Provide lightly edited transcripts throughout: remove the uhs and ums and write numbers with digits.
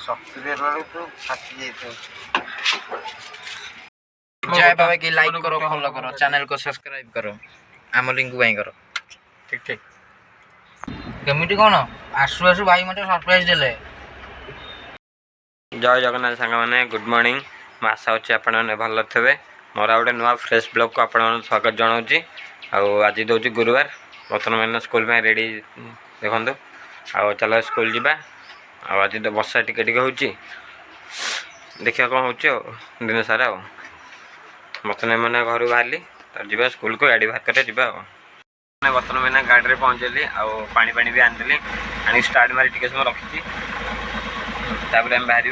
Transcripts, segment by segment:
जय बाबा की लाइक करो फॉलो करो चैनल को सब्सक्राइब करो आम लिंक बाई करो ठीक ठीक केमिटी कौन आसु आसु भाई मते सरप्राइज देले जय जगन्नाथ सांग मैंने गुड मॉर्निंग मैं आशा होची आपण मैंने भल थे मोर गोटे नुआ फ्रेश ब्लॉग को आपण स्वागत जनाऊँगी आज दूसरी गुरुवार बर्तमान मैंने स्कूल में रेडी देखो आ चलो स्कूल जावा आज तो वर्षा टिके टिके हो देखिए कौन हो दिन सारा बर्तमान मैंने घर बाहरी तो जी स्कूल को गाड़ी बाहर कर बर्तमान मैंने गाड़ी में पहुँचली आनी पानी भी आनी आनी स्टार्ट मारी टिके समय रखी तापर आम बाहर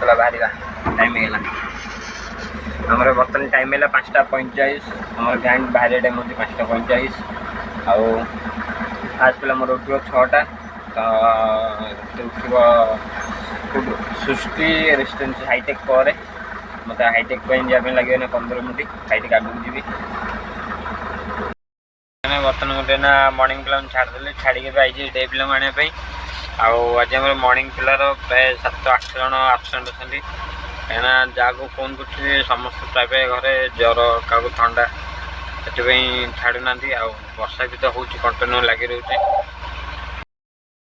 चला बाहर टाइम है आमर बर्तमान टाइम है 5:45 आम बैंड बाहर टाइम हो 5:45 आज पे मोर उठो 6टा तो उठ सृष्टि रेस्टोरेंट हाईटेक पर मत हाईटेक जावाई लगे ना 15 मिनट हाईटेक आगू जी बर्तमान गोटे ना मर्णिंग पिला छाड़देली छाड़ी आई डे पिला आने आज आम मर्णिंग पिलार प्राय 7-8 जन आबसेंट अच्छा कहीं जहाँ को फोन कर समस्त प्राय घरे ज्वर क्या थंडा से छाड़ू ना वर्षा भी तो हो कंटिन्यू लगी रोचे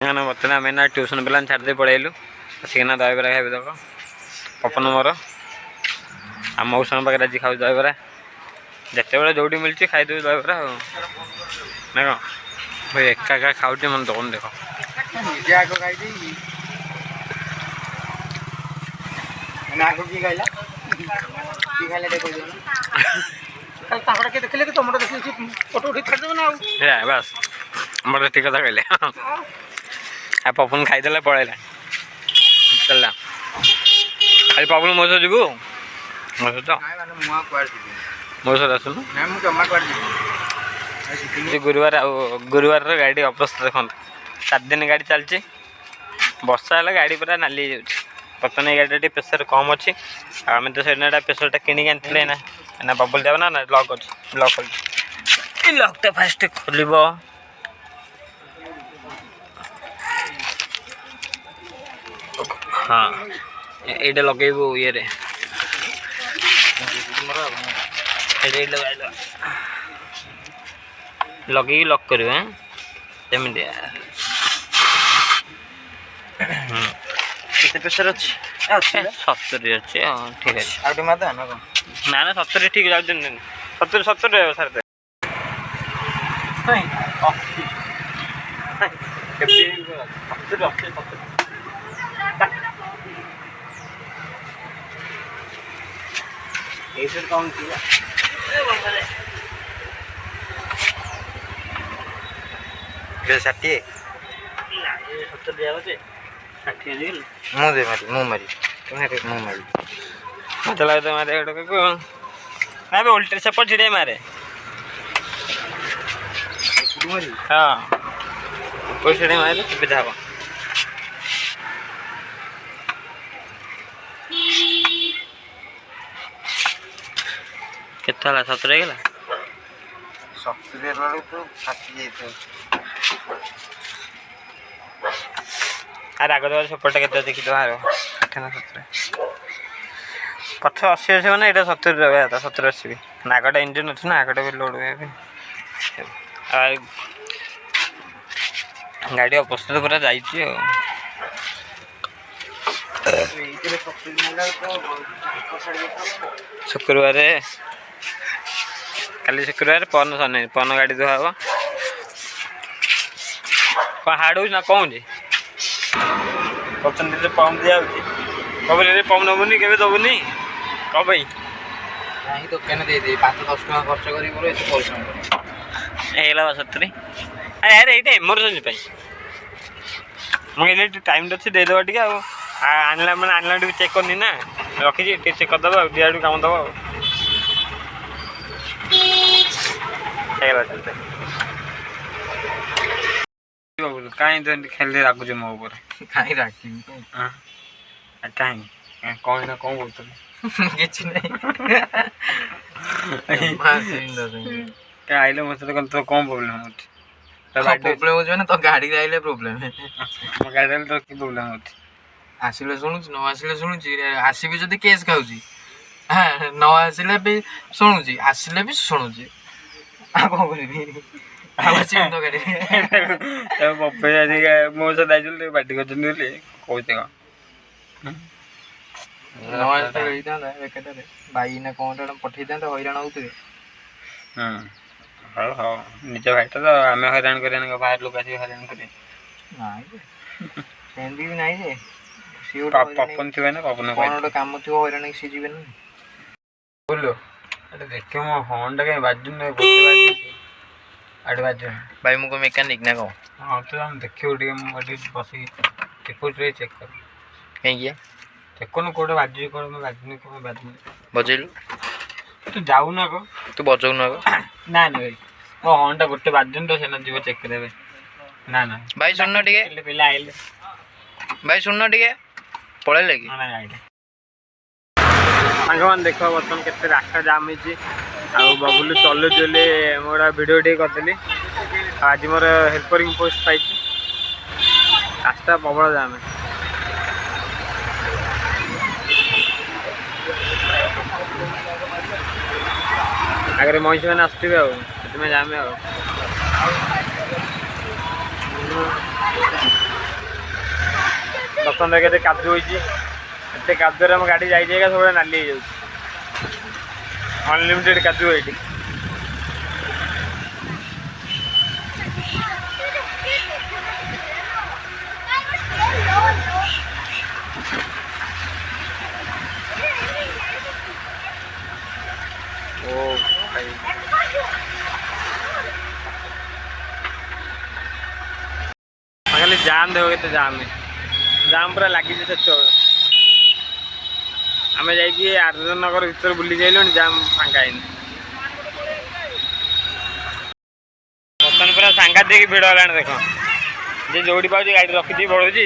बर्तमान आम ना ट्यूशन पिला छाड़ी पलैलु आसिकना दहीबरा खाइ देख पपन मोर आम मौसम पाखे आज खाऊ दहीबरा जिते बड़े जो मिलती खाईदेवी दहीबरा ना कौन भाई एका एका खाऊे मन दौन देख बस मोटे ठीक कथा कहले पपन खाईदे पलैला चलला खाली पपन मो सह जीवु मो सहित मो सहित आसुनु गुरुवार गुरुवार गाड़ी अवस्था देखो 7 दिन गाड़ी चलती वर्षा है गाड़ी पूरा नाली बर्तमान गाड़ी प्रेसर कम अच्छी आम तो से प्रेसर किणी आनी ना बबल जाव ना लक अच्छे लक अच्छे लकटा फास्ट खोल हाँ ये लगेबू ये लगे लक कर प्रेसर अच्छी 70 अच्छे ठीक अच्छे ना ना 70 ठीक है 70 सारे कौन षाठी मत लगे मारे ना उल्टे सपोर्ट छिड़े मारे हाँ ऊपर छिड़े मारे सुविधा हम केता 70 गला 70 तो 60 आग दबार सपोर्टा के देखी तो 60 ना 70 पछ 80 अच्छे मैंने यहाँ 70 रहा था 70-80 भी नागटा इंजन अच्छे ना आगटा भी लोड हुए गाड़ी अवस्था पूरा जाइए शुक्रवार काली शुक्रवार पन शनि पन गाड़ी धुआ हम कौन हाड़ ना कौन पचन पम्प दिया कब पम्प नबुनि के दबुनि कब दुकान दे 5-10 टका खर्च कर 70 अरे ये इमरजेन्सी मुझे टाइम अच्छे देदेव टे आनला मैंने आनला चेक करनी ना रखी चेक करदेव दिहाड़ू कम दब कहीं खेल रागुच मो कहीं रागी कहीं କ'ଣ ନା କ'ଣ କହୁଥିଲି କିଛି ନାହିଁ ଆଇଲେ ମୋ ସହିତ କ'ଣ ତୋର କ'ଣ ପ୍ରୋବ୍ଲେମ୍ ହେଉଛି ପ୍ରୋବ୍ଲେମ ହଉଛି ମାନେ ତ ଗାଡିରେ ଆଇଲେ ପ୍ରୋବ୍ଲେମ ମୋ ଗାଡ଼ି ଆଇଲେ ତୋର କି ପ୍ରୋବ୍ଲେମ୍ ହେଉଛି ଆସିଲେ ଶୁଣୁଛି ନ ଆସିଲେ ଶୁଣୁଛି ଆସିବି ଯଦି କେସ୍ ଖାଉଛି ନ ଆସିଲେ ବି ଶୁଣୁଛି ଆସିଲେ ବି ଶୁଣୁଛି ଆଉ କ'ଣ କରିବି ଆଉ ଆସିବି ତ ଗାଡିରେ ପପେ ଆଜି ମୋ ସହିତ ଯାଇଥିଲି ପାଟି କରିଛନ୍ତି ବୋଲି କହୁଛି କ'ଣ ନ ଆସିଲେ ହେଇଥାନ୍ତା ବେକାରରେ ଭାଇ ନା କ'ଣ ପଠେଇଥାନ୍ତା ହଇରାଣ ହଉଥିବେ ହଉ ହଉ ନିଜ ଭାଇଟା ତ ଆମେ ହଇରାଣ କରିବା ନା ବାହାର ଲୋକ ଆସିକି ହଇରାଣ କରିବେ ନାଇଁ ସେମିତି ବି ନାହିଁ ଯେ ସିଏ ପପନ ଥିବେ ନା ପପନ କ'ଣ ଗୋଟେ କାମ ଥିବ ହଇରାଣ ହେଇକି ସିଏ ଯିବେନି ବୋଲୋ ଏଟା ଦେଖିବ ମୋ ହର୍ନଟା କାହିଁ ବାଜୁନି ଗୋଟେ ବାଜୁଛି ଆଡ଼େ ବାଜୁନି ଭାଇ ମୁଁ କ'ଣ ମେକାନିକ୍ ନା କ'ଣ ହଁ ତ ଆମେ ଦେଖିବୁ ଟିକେ ମୁଁ ଏଠି ବସିକି ଦେଖୁଛୁ ଟିକେ ଚେକ୍ କର କାହିଁକି ଦେଖୁନୁ କୋଉଟା ବାଜୁଛି କ'ଣ ବାଜୁନି କ'ଣ ବାଜୁନି ବଜେଇଲୁ ତୁ ଯାଉନା ଆଗ ତୁ ବଜଉନୁ ଆଗ ନା ନା ଭାଇ ମୋ ହର୍ନଟା ଗୋଟେ ବାଜୁନି ତ ସେନା ଯିବ ଚେକ୍ କରିବେ ନା ନା ଭାଇ ଶୁଣୁନ ଟିକେ ପିଲା ଆଇଲେ ଭାଇ ଶୁଣୁନ ଟିକେ ପଳେଇଲେ କି ନା ଆଇଲେ ସାଙ୍ଗମାନେ ଦେଖ ବର୍ତ୍ତମାନ କେତେ ରାସ୍ତା ଜାମ୍ ହେଇଛି ଆଉ ବବୁଲୁ ଚଲୁଛି ବୋଲି ମୁଁ ଗୋଟେ ଭିଡ଼ିଓ ଟିକେ କରିଦେଲି ଆଉ ଆଜି ମୋର ହେଲ୍ପରିଂ ପୋଷ୍ଟ ପାଇଛି ରାସ୍ତା ପ୍ରବଳ ଜାମ୍ ଆଗରେ ମଣିଷମାନେ ଆସୁଥିବେ ଆଉ ସେଥିପାଇଁ ଜାମ୍ ଆଉ ବର୍ତ୍ତମାନ କେତେ କାଦୁଅ ହେଇଛି ଏତେ କାଦୁଅରେ ଆମ ଗାଡ଼ି ଯାଇ ଯାଇକା ସବୁବେଳେ ନାଲି ହେଇଯାଉଛି ଅନଲିମିଟେଡ଼ କାଦୁଅ ଏଇଠି ଓ ଭାଇ ଖାଲି ଜାମ୍ ଦେବ କେତେ ଜାମ୍ ପୁରା ଲାଗିଛି ସେତେବେଳେ ଆମେ ଯାଇକି ଆର୍ଯ୍ୟ ନଗର ଭିତରେ ବୁଲିକି ଆଇଲୁଣି ଜାମ୍ ଫାଙ୍କା ହେଇନି ବର୍ତ୍ତମାନ ପୁରା ସାଂଘାତିକ ଭିଡ଼ ହେଲାଣି ଦେଖ ଯେ ଯୋଉଠି ପାଉଛି ଗାଡ଼ି ରଖିଦେଇ ପଳଉଛି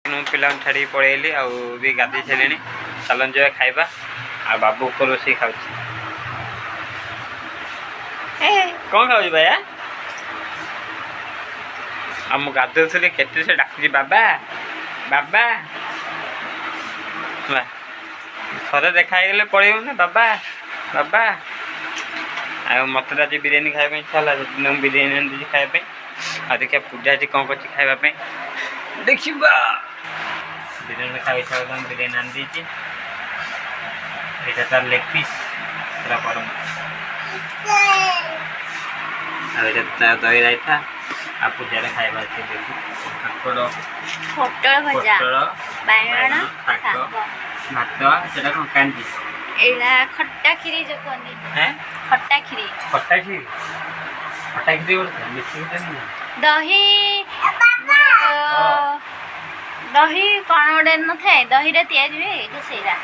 ମୁଁ ପିଲାଙ୍କୁ ଛାଡ଼ିକି ପଳେଇଲି ଆଉ ବି ଗାଧେଇ ସାରିଲିଣି ଚାଲନ୍ତୁ ଯିବା ଖାଇବା ଆଉ ବାବୁ ଉପର ରୋଷେଇ ଖାଉଛି କ'ଣ ଖାଉଛି ଭାଇଆ ଆଉ ମୁଁ ଗାଧୋଉଥିଲି କେତେ ସେ ଡାକୁଛି ବାବା ବାବା ଥରେ ଦେଖା ହେଇଗଲେ ପଳେଇବୁ ନା ବାବା ବାବା ଆଉ ମୋତେ ତ ଆଜି ବିରିୟାନୀ ଖାଇବା ପାଇଁ ଇଚ୍ଛା ହେଲା ସେଥିପାଇଁ ମୁଁ ବିରିୟାନୀ ଆଣିଦେଇଛି ଖାଇବା ପାଇଁ ଆଉ ଦେଖିବା ପୂଜା ଆଜି କ'ଣ କରୁଛି ଖାଇବା ପାଇଁ ଦେଖିବା ବିରିୟାନୀ ଖାଇବା ଇଚ୍ଛା ହେଲା ମୁଁ ବିରିୟାନୀ ଆଣିଦେଇଛି ଏଇଟା ତାର ଲେଗ୍ ପିସ୍ ପୁରା ଗରମ ଆଉ ଏଇଟା ତାର ଦହି ରାଇତା ଆଉ ପୂଜାରେ ଖାଇବା ଅଛି ଦେଖି ପୋଟଳ ଭଜା ବାଇଗଣ ଶାଗ ଭାତ ସେଟା କ'ଣ କାଞ୍ଜି ଏଇଟା ଖଟା କ୍ଷୀରି ଯୋଉ କୁହନ୍ତି ଖଟା କ୍ଷୀରି ଗୋଟେ ଦହି ଦହି କ'ଣ ଗୋଟେ ନଥାଏ ଦହିରେ ତିଆରି ହୁଏ ତ ସେଇଟା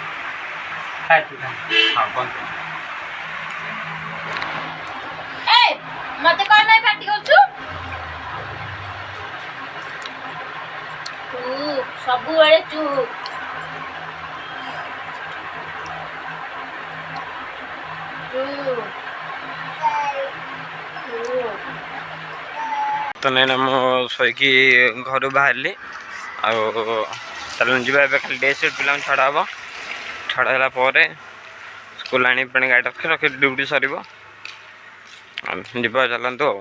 ମତେ କ'ଣ ପାଇଁ ପାଟି କରୁଛୁ ସବୁବେଳେ ଚୁପ୍ ତ ନାଇଁ ମୁଁ ଶୋଇକି ଘରୁ ବାହାରିଲି ଆଉ ଚାଲୁନ ଯିବା ଏବେ ଖାଲି ଡେ ସିଫ୍ଟ ପିଲାଙ୍କୁ ଛଡ଼ା ହେବ ଛଡ଼ା ହେଲା ପରେ ସ୍କୁଲ ଆଣି ପୁଣି ଗାଡ଼ି ରଖି ଡ୍ୟୁଟି ସରିବ ଯିବା ଚାଲନ୍ତୁ ଆଉ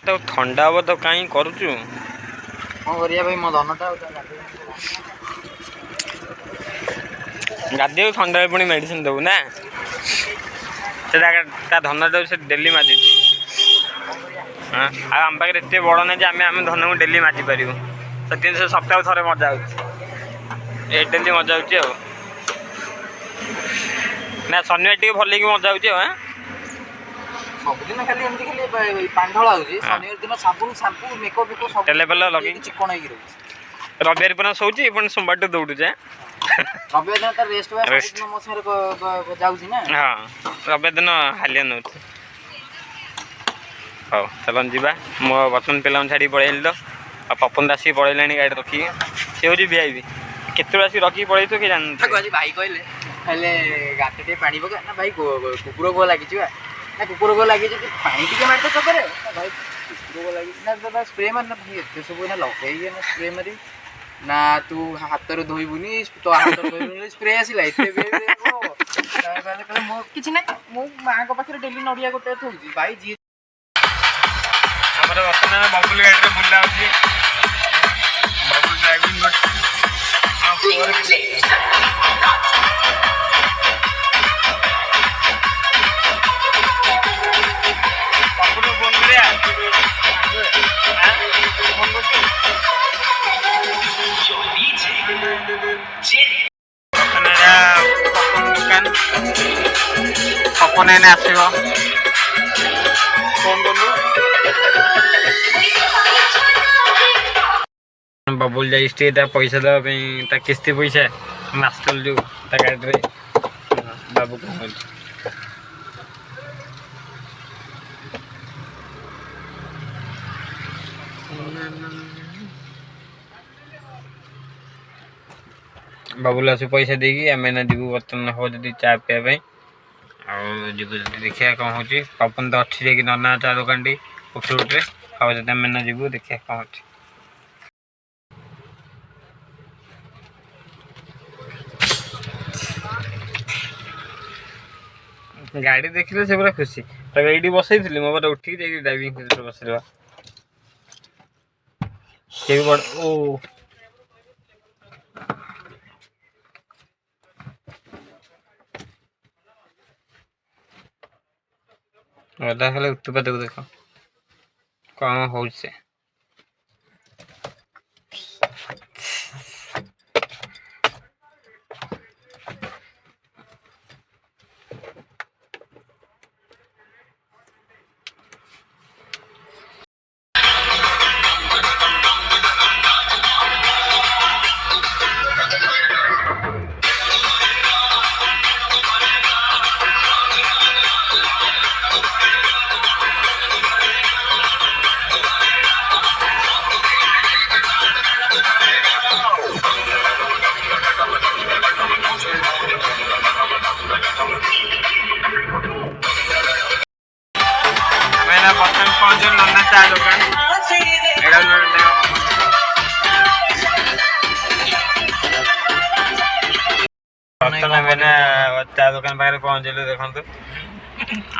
ତାକୁ ଥଣ୍ଡା ହେବ ତ କାହିଁ କରୁଛୁ କ'ଣ କରିବା ଭାଇ ମୋ ଧନଟା ଗାଧେଇବୁ ଥଣ୍ଡାରେ ପୁଣି ମେଡ଼ିସିନ ଦେବୁ ନା ସେଟା ତା ଧନଟାକୁ ସେ ଡେଲି ମାଜିଛି ହଁ ଆଉ ଆମ ପାଖରେ ଏତେ ବଡ଼ ନାହିଁ ଯେ ଆମେ ଧନକୁ ଡେଲି ମାଜି ପାରିବୁ ସେଥିପାଇଁ ସେ ସପ୍ତାହକୁ ଥରେ ମଜା ହେଉଛି ଏ ଡେଲି ମଜା ହେଉଛି ଆଉ ନା ଶନିବାର ଟିକେ ଭଲ ହେଇକି ମଜା ହେଉଛି ଆଉ ସବୁଦିନ ଖାଲି ଏମିତି ଖାଲି ପାଣ୍ଡଳ ହେଉଛି ଶନିବାର ଦିନ ସାବୁନ ସାମ୍ପୁ ମେକଅପ୍ ଫେକଅପ୍ ସବୁ ତେଲ ଫେଲ ଲଗେଇକି ଚିକଣ ହେଇକି ରହୁଛି ରବିବାର ପୁରା ଶୋଉଛି ପୁଣି ସୋମବାରଠୁ ଦୌଡ଼ୁଛି ରବିବାର ଦିନ ତାର ରେଷ୍ଟ ମୋ ସାଙ୍ଗରେ ଯାଉଛି ନା ହଁ ରବିବାର ଦିନ ହାଲିଆ ନେଉଛି ହଉ ଚାଲନ୍ତୁ ଯିବା। ମୋ ବର୍ତ୍ତମାନ ପିଲାଙ୍କୁ ଛାଡ଼ିକି ପଳେଇଲି ତ। ଆଉ ପପନ ଆସିକି ପଳେଇଲାଣି ଗାଡ଼ି ରଖିକି। ସେ ହେଉଛି ଭିଆଇପି। କେତେବେଳେ ଆସିକି ରଖିକି ପଳେଇଥିବ କି ଜାଣିନି। ତାକୁ ଆଜି ଭାଇ କହିଲେ ହେଲେ ଗାତ ଟିକେ ପାଣି ପକା ନା ଭାଇ କୁକୁର ଗୋ ଲାଗିଛି ବା ନା କୁକୁର ଗୋ ଲାଗିଛି ପାଣି ଟିକେ ମାରିତେ ଚକରେ ଭାଇ କୁକୁର ଗୋ ଲାଗିଛି ନା ଦାଦା ସ୍ପ୍ରେ ମାର ନା ଭାଇ ଏତେ ସବୁ ନା ଲଗେଇକି ନା ସ୍ପ୍ରେ ମାରି ନା ତୁ ହାତରେ ଧୋଇବୁନି ତୋ ହାତରେ ଧୋଇବୁନି ସ୍ପ୍ରେ ଆସିଲା ଏତେ କହିଲେ ମୋ କିଛି ନାହିଁ ମୁଁ ମାଆଙ୍କ ପାଖରେ ଡେଲି ନଡ଼ିଆ ଗୋଟେ ଥଉଛି ଭାଇ ଯିଏ ଆମର ବର୍ତ୍ତମାନ ବବୁଲ ଗାଡ଼ିରେ ବୁଲା ହେଉଛି। ବବୁଲ ଡ୍ରାଇଭିଂ କରୁଛି। ବବୁଲ ଫୋନ କରିବା ଫୋନ କରୁଛୁ। ପପନ ଦୋକାନ ପପନ ଏନେ ଆସିବ ଫୋନ କଲୁ। ବବୁଲ ଯାଇଛି ତା ପଇସା ଦେବା ପାଇଁ ତା କିସ୍ତି ପଇସା ମାଷ୍ଟର ଯେଉଁ ତା ଗାଡ଼ିରେ ବାବୁ କ'ଣ କହୁଛି। ବାବୁଲ ଆସୁ ପଇସା ଦେଇକି ଆମେ ନା ଯିବୁ ବର୍ତ୍ତମାନ ହବ ଯଦି ଚା ପିଇବା ପାଇଁ। ଆଉ ଯିବୁ ଯଦି ଦେଖିବା କ'ଣ ହେଉଛି। ପପନ ତ ଅଛି ଯାଇକି ନନା ଚା ଦୋକାନଟି ଉଠରେ ହବ ଯଦି ଆମେ ନା ଯିବୁ ଦେଖିବା କ'ଣ ହେଉଛି। ଗାଡ଼ି ଦେଖିଲେ ସେ ପୁରା ଖୁସି। ତାକୁ ଏଇଠି ବସେଇଥିଲି ମୋ ପାଖରେ ଉଠିକି ଯାଇକି ଡ୍ରାଇଭିଂ ସିଟ୍ରେ ବସେଇବା। ସେ ବି ବଡ଼ ଓ ଅଧା ଖାଲି ଉତ୍ପାତକୁ ଦେଖ କ'ଣ ହଉଛି ସେ। ବର୍ତ୍ତମାନ ପହଞ୍ଚୁ ନନା ଚା ଦୋକାନ। ବର୍ତ୍ତମାନ ଆମେ ନା ଚା ଦୋକାନ ପାଖରେ ପହଞ୍ଚିଲୁ ଦେଖନ୍ତୁ।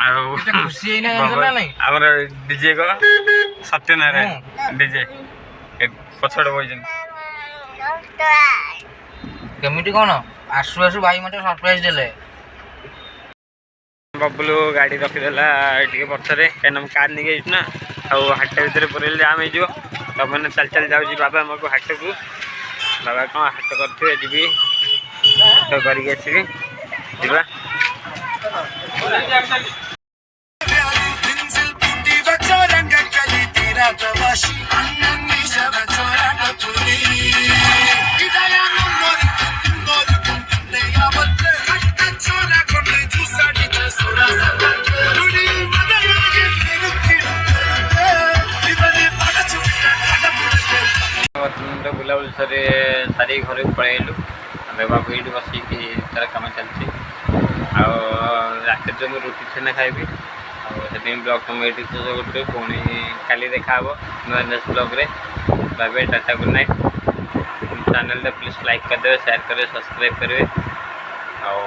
ଆଉ ଖୁସି ହେଇନା ନାଇଁ ଆମର ଡିଜେ କ ସତ୍ୟନାରାୟଣ ଡିଜେ ପଛପଟେ ବଇଛନ୍ତି। କେମିତି କ'ଣ ଆସୁ ଆସୁ ଭାଇ ମତେ ସରପ୍ରାଇଜ ଦେଲେ। ବବୁଲୁ ଗାଡ଼ି ରଖିଦେଲା ଟିକେ ପଛରେ କାହିଁକିନା ମୁଁ କାର୍ ନେଇକି ଯାଇଛୁ ନା। ଆଉ ହାଟ ଭିତରେ ପୁରେଇଲେ ଜାମ୍ ହେଇଯିବ। ତାମାନେ ଚାଲି ଚାଲି ଯାଉଛି ବାବା ଆମକୁ ହାଟକୁ। ବାବା କ'ଣ ହାଟ କରିଥିବେ ଯିବି ହାଟ କରିକି ଆସିବି ଯିବା। ବୁଲାବୁଲି ସାରି ଘରକୁ ପଳେଇଲୁ। ଆମେ ବାବୁ ଏଇଠି ବସିକି ତାର କାମ ଚାଲିଛି। ଆଉ ରାତିରେ ତ ମୁଁ ରୁଟି ଛେନା ଖାଇବି। ଆଉ ସେଥିପାଇଁ ବ୍ଲଗ୍ଟା ମୁଁ ଏଇଠି ଶେଷ କରୁଛୁ। ପୁଣି କାଲି ଦେଖାହେବ ନୂଆ ବ୍ଲଗ୍ରେ। Bye tata good night. ଚ୍ୟାନେଲଟା ପ୍ଲିଜ୍ ଲାଇକ୍ କରିଦେବେ, ସେୟାର କରିବେ, ସବସ୍କ୍ରାଇବ୍ କରିବେ। ଆଉ